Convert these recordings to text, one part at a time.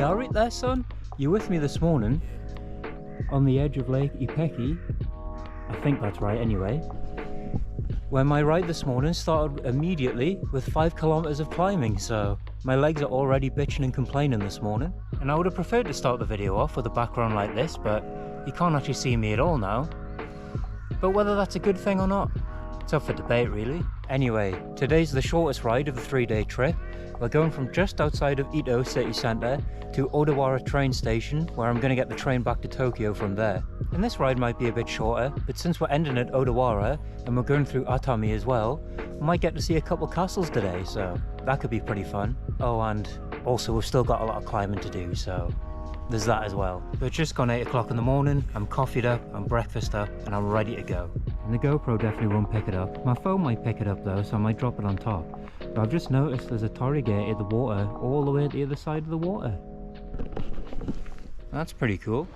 You alright there, son? You with me this morning on the edge of Lake Ipeki? I think that's right anyway. Where my ride this morning started immediately with 5 kilometers of climbing, so my legs are already bitching and complaining this morning. And I would have preferred to start the video off with a background like this, but you can't actually see me at all now. But whether that's a good thing or not, it's up for debate really. Anyway, today's the shortest ride of the 3-day trip. We're going from just outside of Ito city centre to Odawara train station, where I'm going to get the train back to Tokyo from there. And this ride might be a bit shorter, but since we're ending at Odawara and we're going through Atami as well, we might get to see a couple castles today, so that could be pretty fun. Oh, and also we've still got a lot of climbing to do, so there's that as well. But it's just gone 8 o'clock in the morning, I'm coffeeed up, I'm breakfast up, and I'm ready to go. And the GoPro definitely won't pick it up. My phone might pick it up though, so I might drop it on top. But I've just noticed there's a torii gate at the water, all the way at the other side of the water. That's pretty cool.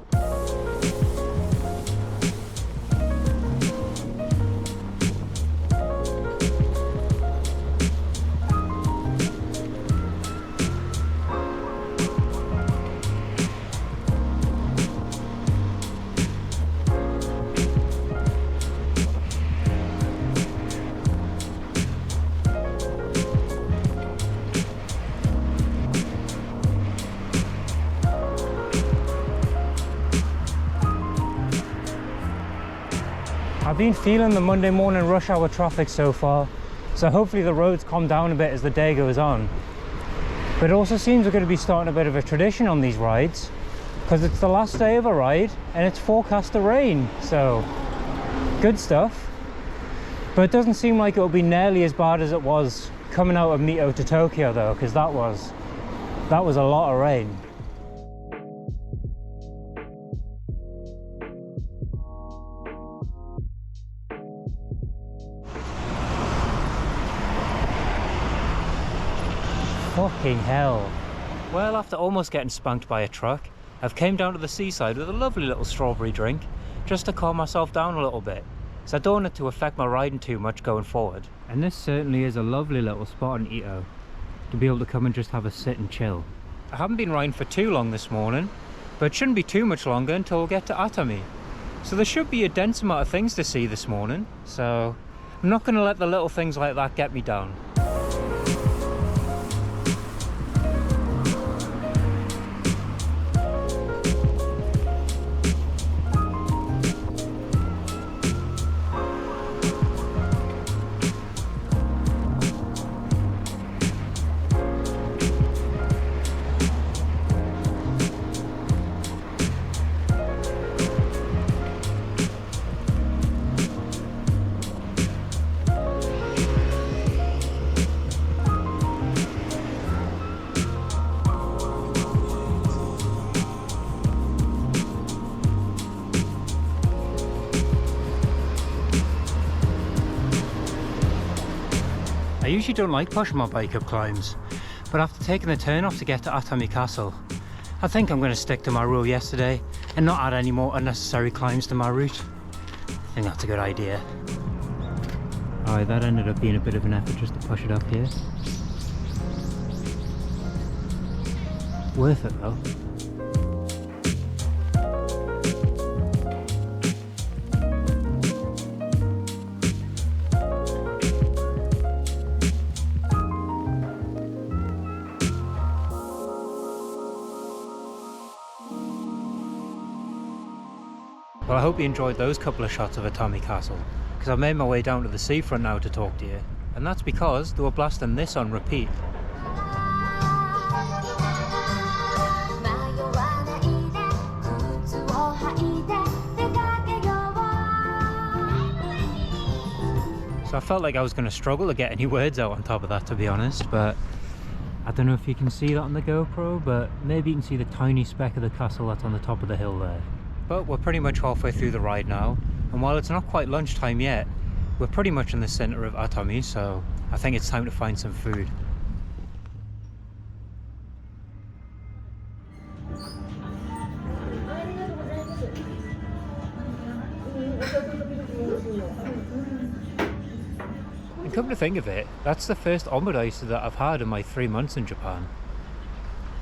I've been feeling the Monday morning rush hour traffic so far, so hopefully the roads calm down a bit as the day goes on. But it also seems we're going to be starting a bit of a tradition on these rides, because it's the last day of a ride and it's forecast to rain, so good stuff. But it doesn't seem like it'll be nearly as bad as it was coming out of Mito to Tokyo though, because that was a lot of rain. Fucking hell. Well, after almost getting spanked by a truck, I've came down to the seaside with a lovely little strawberry drink, just to calm myself down a little bit, so I don't want it to affect my riding too much going forward. And this certainly is a lovely little spot in Ito, to be able to come and just have a sit and chill. I haven't been riding for too long this morning, but it shouldn't be too much longer until we get to Atami. So there should be a dense amount of things to see this morning, so I'm not going to let the little things like that get me down. I usually don't like pushing my bike up climbs, but after taking the turn off to get to Atami Castle, I think I'm going to stick to my rule yesterday and not add any more unnecessary climbs to my route. I think that's a good idea. Alright, that ended up being a bit of an effort just to push it up here. Worth it though. Well, I hope you enjoyed those couple of shots of Atami Castle, because I've made my way down to the seafront now to talk to you, and that's because they were blasting this on repeat. So I felt like I was going to struggle to get any words out on top of that, to be honest, but I don't know if you can see that on the GoPro, but maybe you can see the tiny speck of the castle that's on the top of the hill there. But we're pretty much halfway through the ride now, and while it's not quite lunchtime yet, we're pretty much in the centre of Atami, so I think it's time to find some food. Come to think of it, that's the first omurice that I've had in my 3 months in Japan.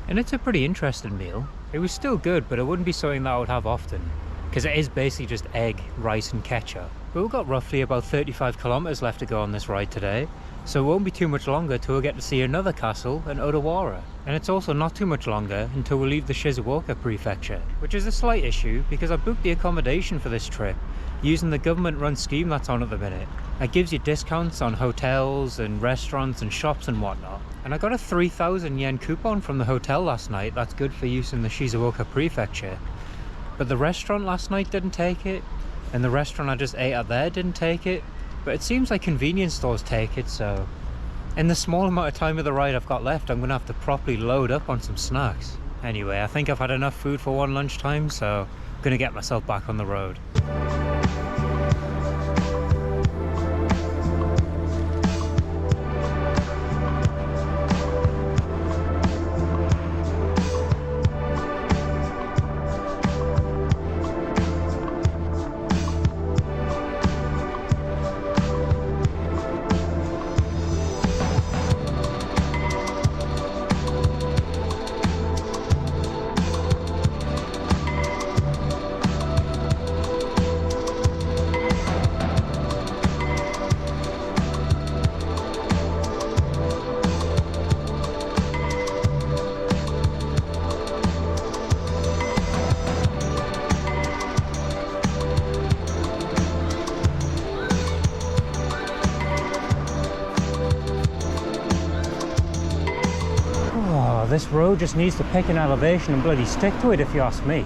And it's a pretty interesting meal. It was still good, but it wouldn't be something that I would have often, because it is basically just egg, rice and ketchup. But we've got roughly about 35 kilometers left to go on this ride today, so it won't be too much longer till we get to see another castle in Odawara. And it's also not too much longer until we leave the Shizuoka prefecture, which is a slight issue because I booked the accommodation for this trip using the government-run scheme that's on at the minute. It gives you discounts on hotels and restaurants and shops and whatnot. And I got a 3,000 yen coupon from the hotel last night that's good for use in the Shizuoka prefecture. But the restaurant last night didn't take it, and the restaurant I just ate at there didn't take it. But it seems like convenience stores take it, so in the small amount of time of the ride I've got left, I'm gonna have to properly load up on some snacks. Anyway, I think I've had enough food for one lunchtime, so I'm gonna get myself back on the road. This road just needs to pick an elevation and bloody stick to it, if you ask me.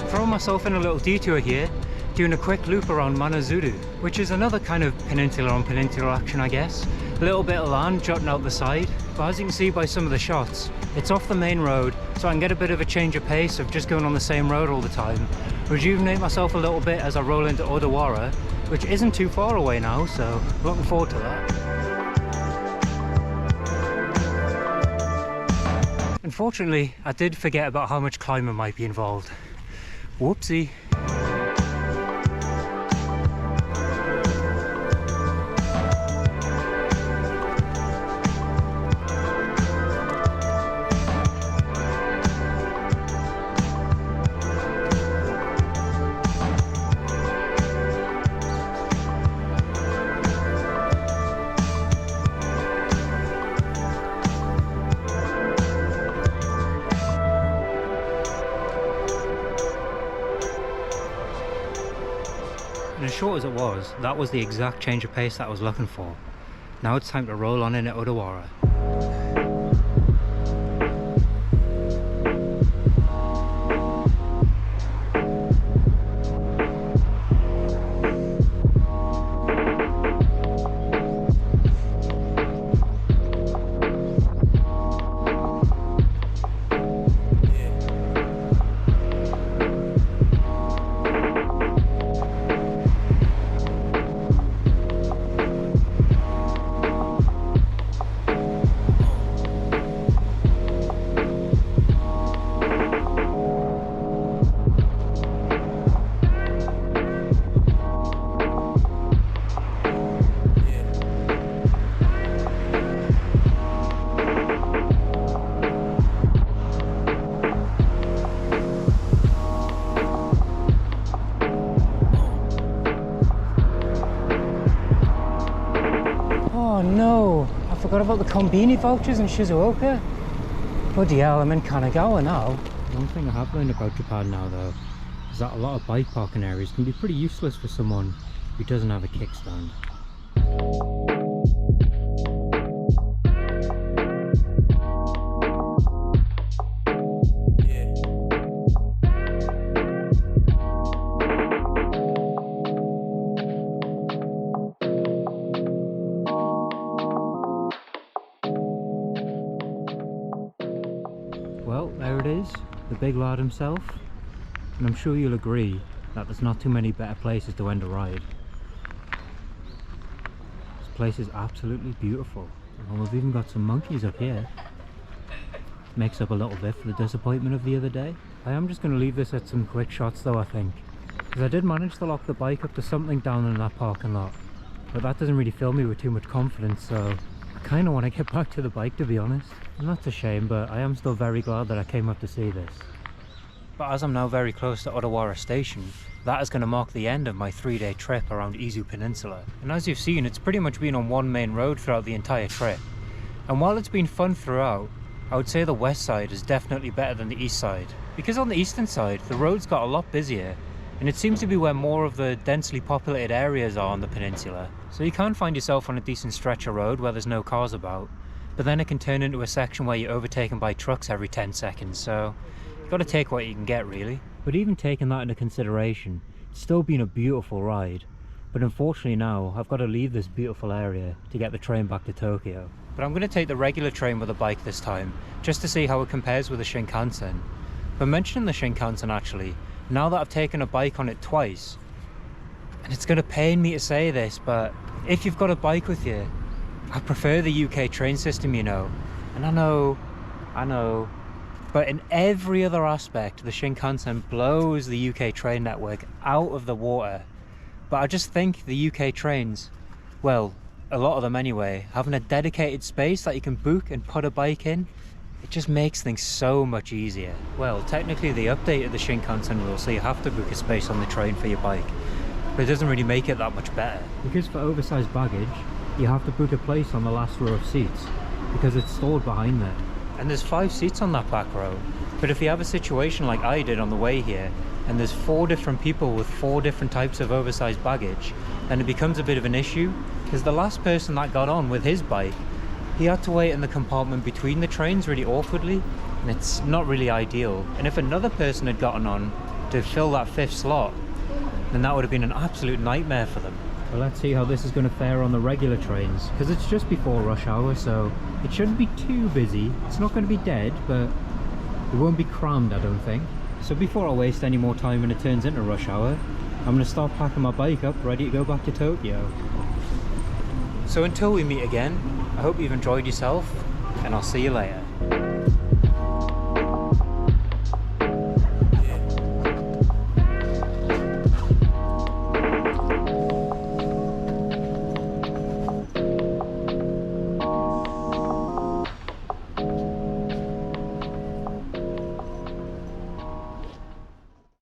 Throw myself in a little detour here, doing a quick loop around Manazuru, which is another kind of peninsula on peninsula action, I guess. A little bit of land jutting out the side, but as you can see by some of the shots, it's off the main road, so I can get a bit of a change of pace of just going on the same road all the time. Rejuvenate myself a little bit as I roll into Odawara, which isn't too far away now, so looking forward to that. Unfortunately, I did forget about how much climbing might be involved. Whoopsie. And as short as it was, that was the exact change of pace that I was looking for. Now it's time to roll on in at Odawara. Oh no, I forgot about the Konbini vouchers in Shizuoka. Bloody hell, I'm in Kanagawa now. One thing I have learned about Japan now though, is that a lot of bike parking areas can be pretty useless for someone who doesn't have a kickstand. Well, there it is, the big lad himself, and I'm sure you'll agree that there's not too many better places to end a ride. place is absolutely beautiful. And we've even got some monkeys up here. Makes up a little bit for the disappointment of the other day. I am just going to leave this at some quick shots though, I think. Because I did manage to lock the bike up to something down in that parking lot. But that doesn't really fill me with too much confidence, so I kind of want to get back to the bike, to be honest. And that's a shame, but I am still very glad that I came up to see this. But as I'm now very close to Odawara station, that is going to mark the end of my 3-day trip around Izu Peninsula. And as you've seen, it's pretty much been on one main road throughout the entire trip. And while it's been fun throughout, I would say the west side is definitely better than the east side. Because on the eastern side, the roads got a lot busier, and it seems to be where more of the densely populated areas are on the peninsula. So you can find yourself on a decent stretch of road where there's no cars about, but then it can turn into a section where you're overtaken by trucks every 10 seconds, so you've got to take what you can get, really. But even taking that into consideration, it's still been a beautiful ride. But unfortunately now, I've got to leave this beautiful area to get the train back to Tokyo. But I'm going to take the regular train with a bike this time, just to see how it compares with the Shinkansen. But mentioning the Shinkansen actually, now that I've taken a bike on it twice, and it's going to pain me to say this, but if you've got a bike with you, I prefer the UK train system, you know. And I know, but in every other aspect, the Shinkansen blows the UK train network out of the water. But I just think the UK trains, well, a lot of them anyway, having a dedicated space that you can book and put a bike in, it just makes things so much easier. Well, technically they updated the Shinkansen rule, so you have to book a space on the train for your bike, but it doesn't really make it that much better. Because for oversized baggage, you have to book a place on the last row of seats, because it's stored behind there. And there's 5 seats on that back row, but if you have a situation like I did on the way here, and there's 4 different people with 4 different types of oversized baggage, then it becomes a bit of an issue, because the last person that got on with his bike, he had to wait in the compartment between the trains really awkwardly, and it's not really ideal. And if another person had gotten on to fill that 5th slot, then that would have been an absolute nightmare for them. Well, let's see how this is going to fare on the regular trains, because it's just before rush hour, so it shouldn't be too busy. It's not going to be dead, but it won't be crammed, I don't think. So before I waste any more time and it turns into rush hour, I'm going to start packing my bike up, ready to go back to Tokyo. So until we meet again, I hope you've enjoyed yourself, and I'll see you later.